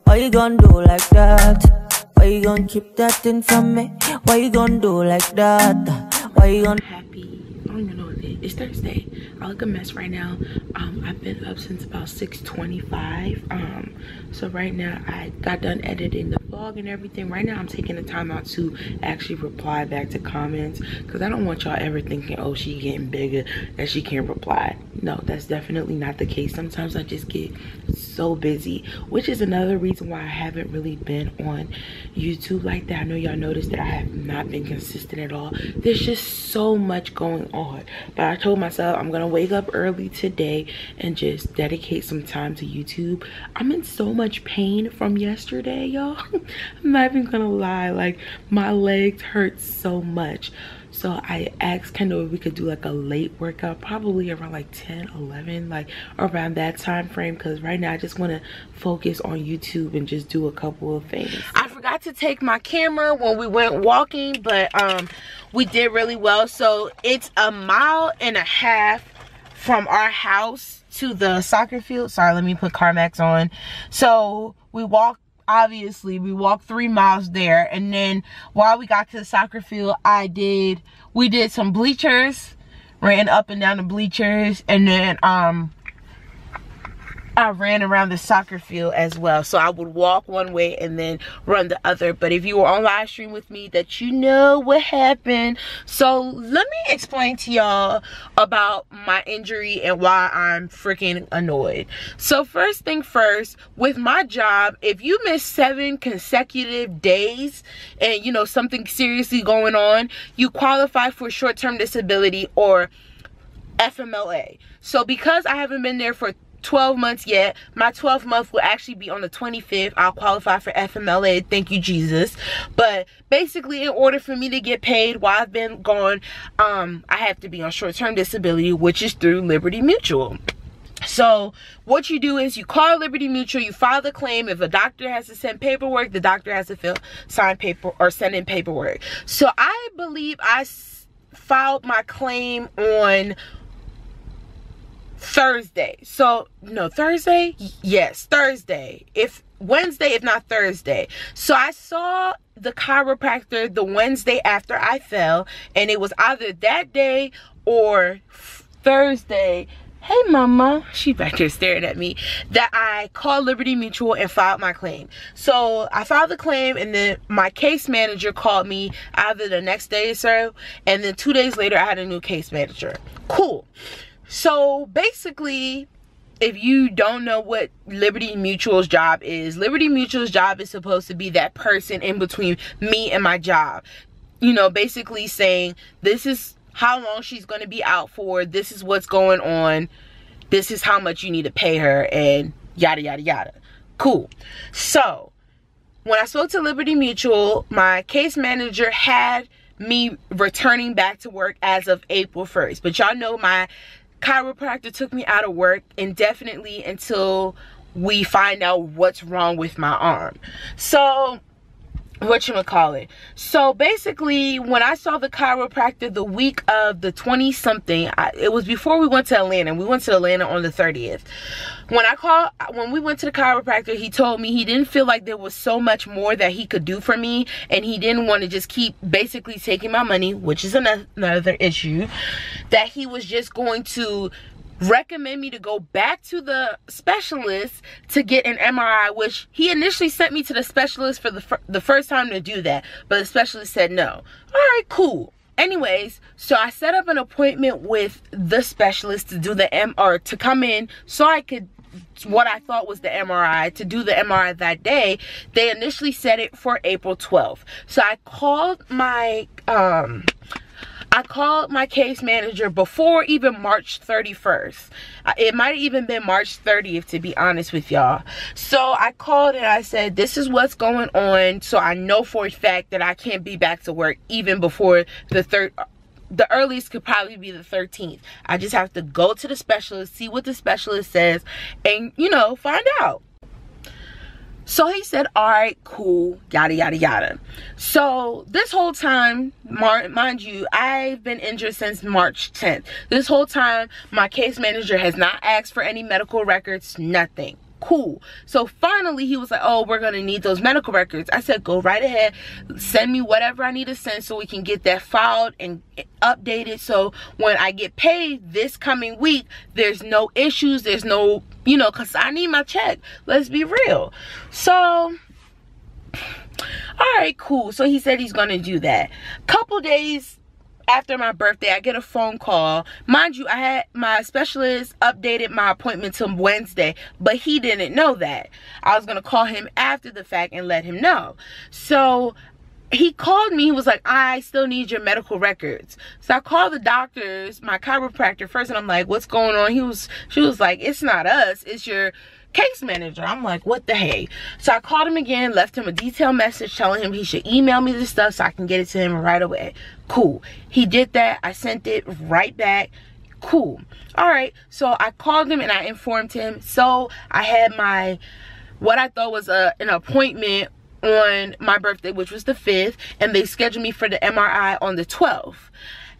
Why you gonna do like that? Why you gonna keep that thing from me? Why you gonna do like that? Why you gonna... Happy, I don't even know what day. It's Thursday. I look a mess right now. I've been up since about 6:25. So right now I got done editing the vlog and everything. Right now I'm taking the time out to actually reply back to comments, because I don't want y'all ever thinking, oh, she getting bigger that she can't reply. No, that's definitely not the case. Sometimes I just get so busy, which is another reason why I haven't really been on YouTube like that. I know y'all noticed that I have not been consistent at all. There's just so much going on, but I told myself I'm gonna wake up early today and just dedicate some time to YouTube. I'm in so much pain from yesterday, y'all. I'm not even gonna lie, like my legs hurt so much. So I asked Kendall if we could do like a late workout, probably around like 10, 11, like around that time frame, because right now I just want to focus on YouTube and just do a couple of things. I forgot to take my camera when we went walking, but we did really well. So it's 1.5 miles from our house to the soccer field. Sorry, let me put CarMax on. So we walked. Obviously, we walked 3 miles there, and then while we got to the soccer field, we did some bleachers, ran up and down the bleachers, and then I ran around the soccer field as well. So I would walk one way and then run the other. But if you were on live stream with me, that you know what happened. So let me explain to y'all about my injury and why I'm freaking annoyed. So first thing first, with my job, if you miss 7 consecutive days and you know something seriously going on, you qualify for short-term disability or FMLA. So because I haven't been there for 12 months yet, my 12th month will actually be on the 25th. I'll qualify for FMLA, thank you Jesus. But basically, in order for me to get paid while I've been gone, I have to be on short-term disability, which is through Liberty Mutual. So what you do is you call Liberty Mutual, you file the claim. If a doctor has to send paperwork, the doctor has to sign paper or send in paperwork. So I believe I filed my claim on Thursday. So no, Thursday? Yes, Thursday. If Wednesday, if not Thursday. So I saw the chiropractor the Wednesday after I fell, and it was either that day or Thursday. Hey mama, she back here staring at me, that I called Liberty Mutual and filed my claim. So I filed the claim, and then my case manager called me either the next day or so, and then 2 days later I had a new case manager. Cool. So basically, if you don't know what Liberty Mutual's job is, Liberty Mutual's job is supposed to be that person in between me and my job. You know, basically saying, this is how long she's going to be out for, this is what's going on, this is how much you need to pay her, and yada yada yada. Cool. So when I spoke to Liberty Mutual, my case manager had me returning back to work as of April 1st. But y'all know my chiropractor took me out of work indefinitely until we find out what's wrong with my arm. So whatchamacallit. So basically, when I saw the chiropractor the week of the 20-something, it was before we went to Atlanta. We went to Atlanta on the 30th. When we went to the chiropractor, he told me he didn't feel like there was so much more that he could do for me, and he didn't want to just keep basically taking my money, which is another issue, that he was just going to recommend me to go back to the specialist to get an MRI, which he initially sent me to the specialist for the first time to do that, but the specialist said no. All right, cool. Anyways, so I set up an appointment with the specialist to do the MRI, to come in so I could, what I thought was the MRI, to do the MRI that day. They initially set it for April 12th. So I called my case manager before even March 31st. It might have even been March 30th, to be honest with y'all. So I called and I said, this is what's going on, so I know for a fact that I can't be back to work even before the earliest could probably be the 13th. I just have to go to the specialist, see what the specialist says, and, you know, find out. So he said, all right, cool, yada, yada, yada. So this whole time, mind you, I've been injured since March 10th. This whole time, my case manager has not asked for any medical records, nothing. cool. So finally he was like, oh, we're gonna need those medical records. I said, go right ahead, send me whatever I need to send so we can get that filed and updated, so when I get paid this coming week, there's no issues, there's no, you know, because I need my check, let's be real. So all right, cool. So he said he's gonna do that. Couple days after my birthday, I get a phone call. Mind you, I had my specialist updated my appointment till Wednesday, but he didn't know that. I was gonna call him after the fact and let him know. So he called me, he was like, I still need your medical records. So I called the doctors, my chiropractor first, and I'm like, what's going on? She was like, it's not us, it's your case manager. I'm like, what the hey? So I called him again, left him a detailed message telling him he should email me the stuff so I can get it to him right away. Cool. He did that. I sent it right back. Cool. All right. So I called him and I informed him. So I had my, what I thought was an appointment on my birthday, which was the 5th, and they scheduled me for the MRI on the 12th.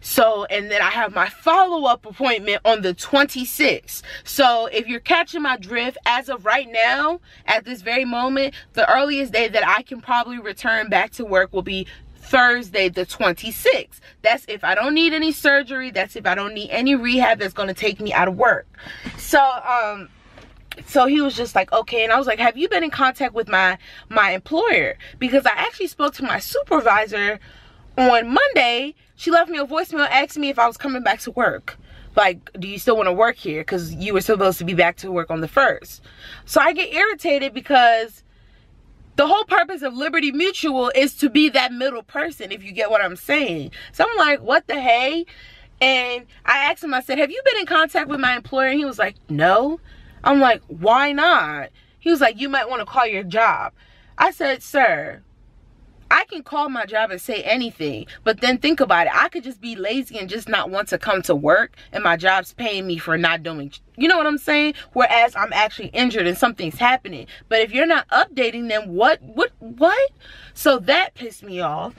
So, and then I have my follow-up appointment on the 26th. So if you're catching my drift, as of right now, at this very moment, the earliest day that I can probably return back to work will be Thursday the 26th. That's if I don't need any surgery. That's if I don't need any rehab that's going to take me out of work. So so he was just like, okay. And I was like, have you been in contact with my employer? Because I actually spoke to my supervisor on Monday. She left me a voicemail asking me if I was coming back to work. Like, do you still want to work here? Because you were supposed to be back to work on the 1st. So I get irritated because the whole purpose of Liberty Mutual is to be that middle person, if you get what I'm saying. So I'm like, what the hey? And I asked him, I said, have you been in contact with my employer? And he was like, no. I'm like, why not? He was like, you might want to call your job. I said, sir, I can call my job and say anything, but then think about it. I could just be lazy and just not want to come to work, and my job's paying me for not doing, you know what I'm saying? Whereas I'm actually injured and something's happening. But if you're not updating them, what? So that pissed me off.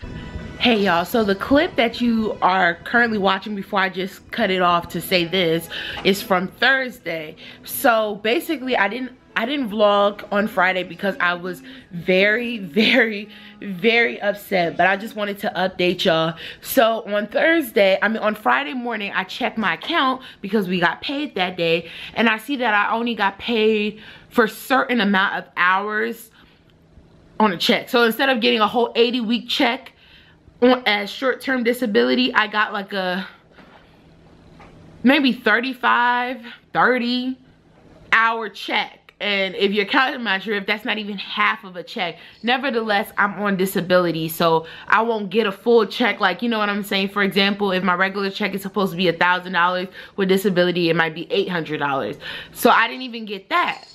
Hey y'all, so the clip that you are currently watching before I just cut it off to say this is from Thursday. So basically I didn't vlog on Friday because I was very upset, but I just wanted to update y'all. So on Friday morning, I checked my account because we got paid that day, and I see that I only got paid for a certain amount of hours on a check. So instead of getting a whole 80-week check as short-term disability, I got like a maybe 30 hour check. And if you're counting my drift, that's not even half of a check. Nevertheless, I'm on disability, so I won't get a full check. Like, you know what I'm saying? For example, if my regular check is supposed to be $1,000, with disability, it might be $800. So I didn't even get that.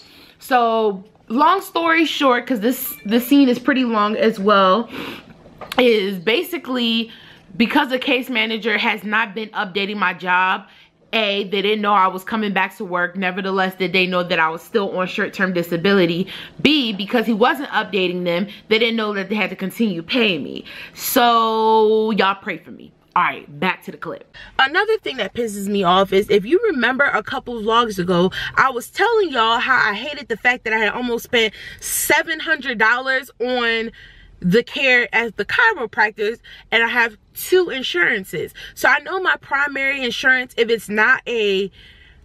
So long story short, because this scene is pretty long as well, is basically because the case manager has not been updating my job. A, they didn't know I was coming back to work. Nevertheless, did they know that I was still on short-term disability? B, because he wasn't updating them, they didn't know that they had to continue paying me. So y'all pray for me. All right, back to the clip. Another thing that pisses me off is, if you remember a couple vlogs ago, I was telling y'all how I hated the fact that I had almost spent $700 on the care as the chiropractors, and I have 2 insurances. So I know my primary insurance, if it's not a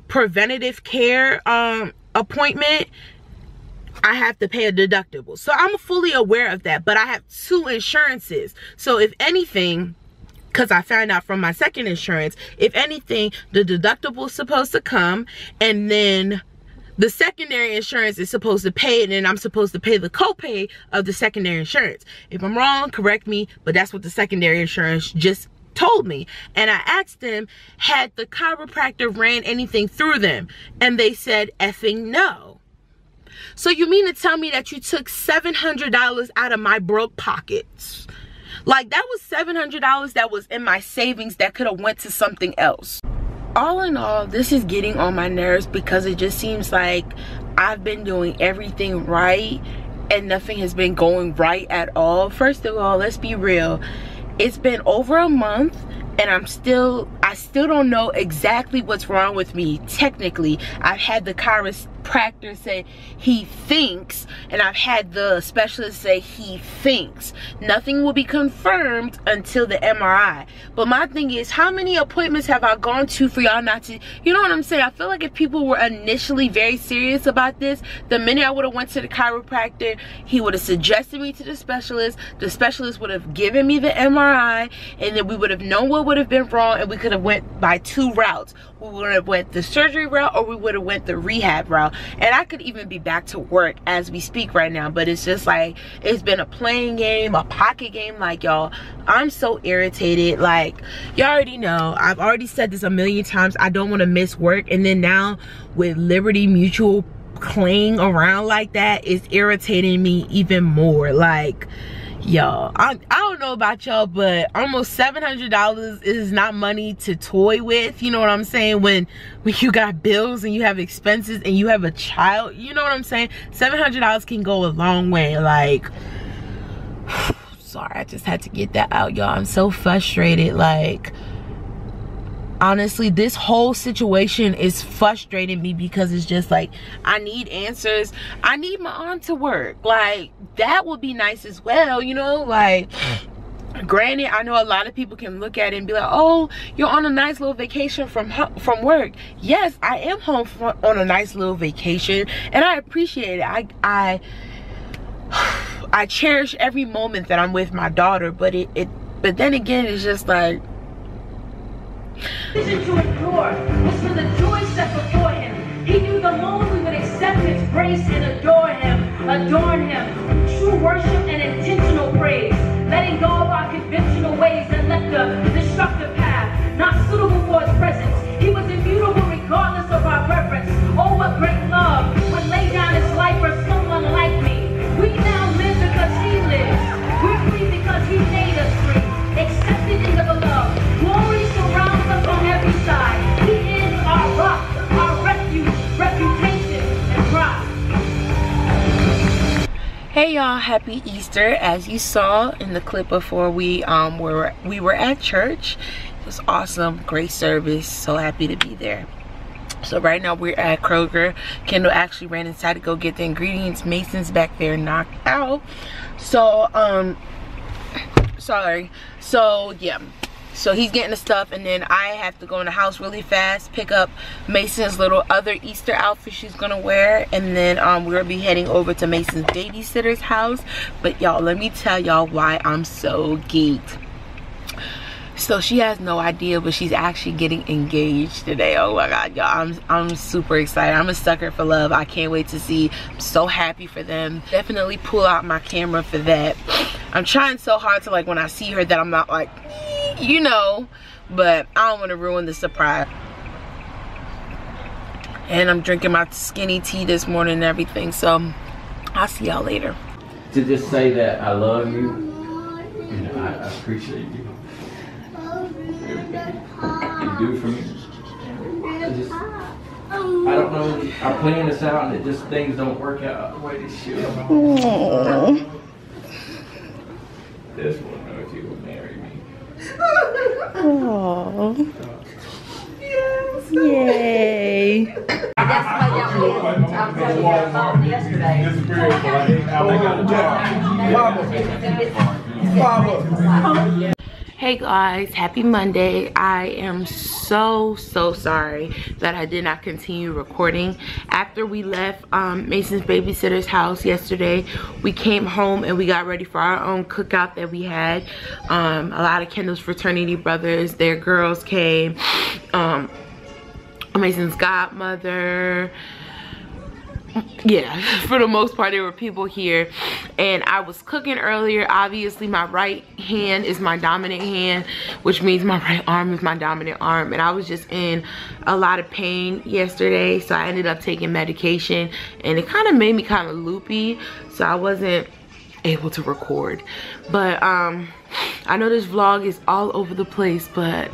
preventative care appointment, I have to pay a deductible. So I'm fully aware of that, but I have 2 insurances. So if anything, because I found out from my second insurance, if anything, the deductible is supposed to come, and then the secondary insurance is supposed to pay it, and then I'm supposed to pay the copay of the secondary insurance. If I'm wrong, correct me, but that's what the secondary insurance just told me. And I asked them, had the chiropractor ran anything through them? And they said effing no. So you mean to tell me that you took $700 out of my broke pockets? Like, that was $700 that was in my savings that could have went to something else. All in all, this is getting on my nerves because it just seems like I've been doing everything right and nothing has been going right at all. First of all, let's be real. It's been over a month and I still don't know exactly what's wrong with me. Technically, I've had the chiropractor say he thinks, and I've had the specialist say he thinks. Nothing will be confirmed until the MRI. But my thing is, how many appointments have I gone to for y'all not to, you know what I'm saying? I feel like if people were initially very serious about this, the minute I would have went to the chiropractor, he would have suggested me to the specialist would have given me the MRI, and then we would have known what would have been wrong, and we could have went by 2 routes. We would have went the surgery route, or we would have went the rehab route, and I could even be back to work as we speak right now. But it's just like, it's been a playing game, a pocket game. Like, y'all, I'm so irritated. Like, y'all already know, I've already said this a million times, I don't want to miss work, and then now with Liberty Mutual playing around like that, it's irritating me even more. Like, y'all, I don't know about y'all, but almost $700 is not money to toy with, you know what I'm saying? When you got bills and you have expenses and you have a child, you know what I'm saying? $700 can go a long way. Like, sorry, I just had to get that out, y'all. I'm so frustrated. Like, honestly, this whole situation is frustrating me, because it's just like, I need answers. I need my aunt to work. Like, that would be nice as well, you know? Like, granted, I know a lot of people can look at it and be like, oh, you're on a nice little vacation from work. Yes, I am home on a nice little vacation, and I appreciate it. I cherish every moment that I'm with my daughter, but but then again, it's just like, decision to endure was for the joy set before him. He knew the moment we would accept his grace and adorn him. True worship and intentional praise, letting go of our conventional ways that left the destructive path, not suitable for his presence. He was immutable regardless of our preference. Oh, what great love would lay down his life for someone like me. We now live because he lives. We're free because he made us free. Accepted in the beloved. Glory surrounds us on every side. He is our rock, our refuge, reputation, and rock. hey y'all, happy Easter. As you saw in the clip before, we were at church. It was awesome, great service, so happy to be there. So right now we're at Kroger. Kendall actually ran inside to go get the ingredients. Mason's back there knocked out. So sorry. So yeah, so he's getting the stuff, and then I have to go in the house really fast, pick up Mason's little other Easter outfit she's gonna wear, and then we'll be heading over to Mason's babysitter's house. But y'all, let me tell y'all why I'm so geeked. So she has no idea, but she's actually getting engaged today. Oh my god, y'all, I'm super excited. I'm a sucker for love. I can't wait to see. I'm so happy for them. Definitely pull out my camera for that. I'm trying so hard to, like, when I see her, that I'm not like, you know, but I don't want to ruin the surprise. And I'm drinking my skinny tea this morning and everything, so I'll see y'all later. To just say that I love you, and I appreciate you. Everything you do for me. I don't know, I'm planning this out and it just, things don't work out the way they should. This one knows you will marry me. Aww. Yes. Yay. That's why that was, I'm telling you about yesterday. It's real, but I Hey guys, happy Monday. I am so sorry that I did not continue recording. After we left Mason's babysitter's house yesterday, we came home and we got ready for our own cookout that we had. A lot of Kendall's fraternity brothers, their girls came. Mason's godmother. Yeah, for the most part there were people here, and I was cooking earlier. Obviously my right hand is my dominant hand, which means my right arm is my dominant arm, and I was just in a lot of pain yesterday, so I ended up taking medication, and it kind of made me kind of loopy, so I wasn't able to record. But I know this vlog is all over the place, but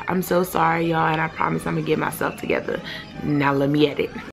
I'm so sorry y'all, and I promise I'm gonna get myself together. Now let me edit.